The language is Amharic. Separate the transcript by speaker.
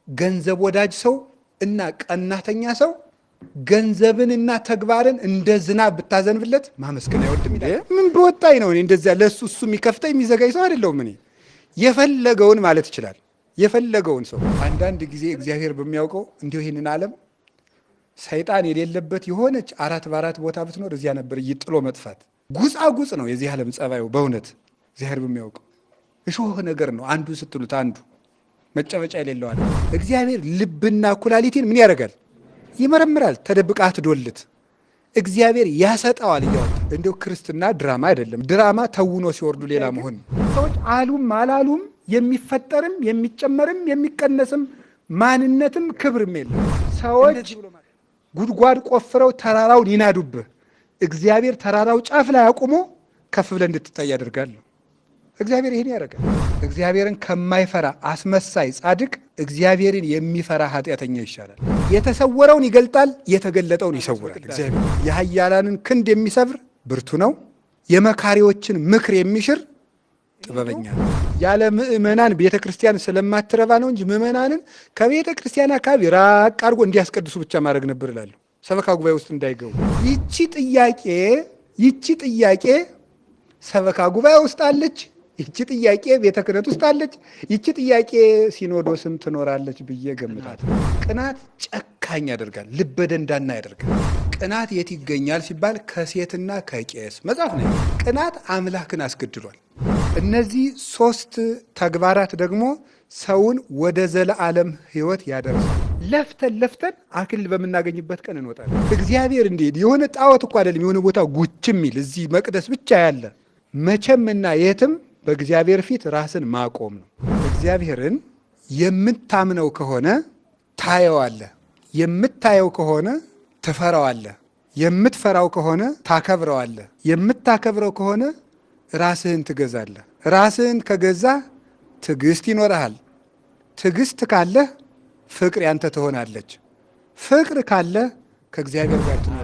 Speaker 1: ገንዘብ ወዳጅ ሰው እና ቀናተኛ ሰው ገንዘብንና ተግባርን እንደ ዝናብ ብታዘንብለት ማመስገን አይወድም ይላል። ምን በወጣኝ ነው እኔ እንደዚያ ለሱ እሱ የሚከፍተኝ የሚዘጋኝ ሰው አይደለሁም። እኔ የፈለገውን ማለት ይችላል። የፈለገውን ሰው አንዳንድ ጊዜ እግዚአብሔር በሚያውቀው እንዲሁ ይህንን ዓለም ሰይጣን የሌለበት የሆነች 4 በ4 ቦታ ብትኖር እዚያ ነበር እይጥሎ መጥፋት። ጉጻጉጽ ነው የዚህ ዓለም ጸባዩ። በእውነት እግዚአብሔር በሚያውቀው እሾህ ነገር ነው። አንዱ ስትሉት አንዱ መጨበጫ የሌለዋል። እግዚአብሔር ልብና ኩላሊቴን ምን ያደርጋል? ይመረምራል። ተደብቃ አትዶልት። እግዚአብሔር ያሰጠዋል እያወጣ። እንዲሁ ክርስትና ድራማ አይደለም። ድራማ ተውኖ ሲወርዱ ሌላ መሆን። ሰዎች አሉም አላሉም የሚፈጠርም የሚጨመርም የሚቀነስም ማንነትም ክብርም የለም። ሰዎች ጉድጓድ ቆፍረው ተራራውን ይናዱብህ። እግዚአብሔር ተራራው ጫፍ ላይ አቁሞ ከፍ ብለህ እንድትታይ ያደርጋል። እግዚአብሔር ይሄን ያደርጋል። እግዚአብሔርን ከማይፈራ አስመሳይ ጻድቅ እግዚአብሔርን የሚፈራ ኃጢአተኛ ይሻላል። የተሰወረውን ይገልጣል፣ የተገለጠውን ይሰውራል። እግዚአብሔር የኃያላንን ክንድ የሚሰብር ብርቱ ነው፣ የመካሪዎችን ምክር የሚሽር ጥበበኛ ነው። ያለ ምእመናን ቤተ ክርስቲያን ስለማትረባ ነው እንጂ ምእመናንን ከቤተ ክርስቲያን አካባቢ ራቅ አድርጎ እንዲያስቀድሱ ብቻ ማድረግ ነበር እላለሁ። ሰበካ ጉባኤ ውስጥ እንዳይገቡ። ይቺ ጥያቄ ሰበካ ጉባኤ ውስጥ አለች። ይቺ ጥያቄ ቤተ ክህነት ውስጥ አለች። ይቺ ጥያቄ ሲኖዶስም ትኖራለች ብዬ ገምታለሁ። ቅናት ጨካኝ ያደርጋል፣ ልበ ደንዳና ያደርጋል። ቅናት የት ይገኛል ሲባል ከሴትና ከቄስ መጽሐፍ ነው። ቅናት አምላክን አስገድሏል። እነዚህ 3 ተግባራት ደግሞ ሰውን ወደ ዘለዓለም ሕይወት ያደርሳል። ለፍተን አክሊል በምናገኝበት ቀን እንወጣለን። እግዚአብሔር እንዴት የሆነ ጣዖት እኮ አይደለም። የሆነ ቦታ ጉች የሚል እዚህ መቅደስ ብቻ ያለ መቼምና የትም በእግዚአብሔር ፊት ራስን ማቆም ነው። እግዚአብሔርን የምታምነው ከሆነ ታየዋለህ፣ የምታየው ከሆነ ትፈራዋለህ፣ የምትፈራው ከሆነ ታከብረዋለህ፣ የምታከብረው ከሆነ ራስህን ትገዛለህ። ራስህን ከገዛህ ትዕግስት ይኖርሃል። ትዕግስት ካለህ ፍቅር ያንተ ትሆናለች። ፍቅር ካለህ ከእግዚአብሔር ጋር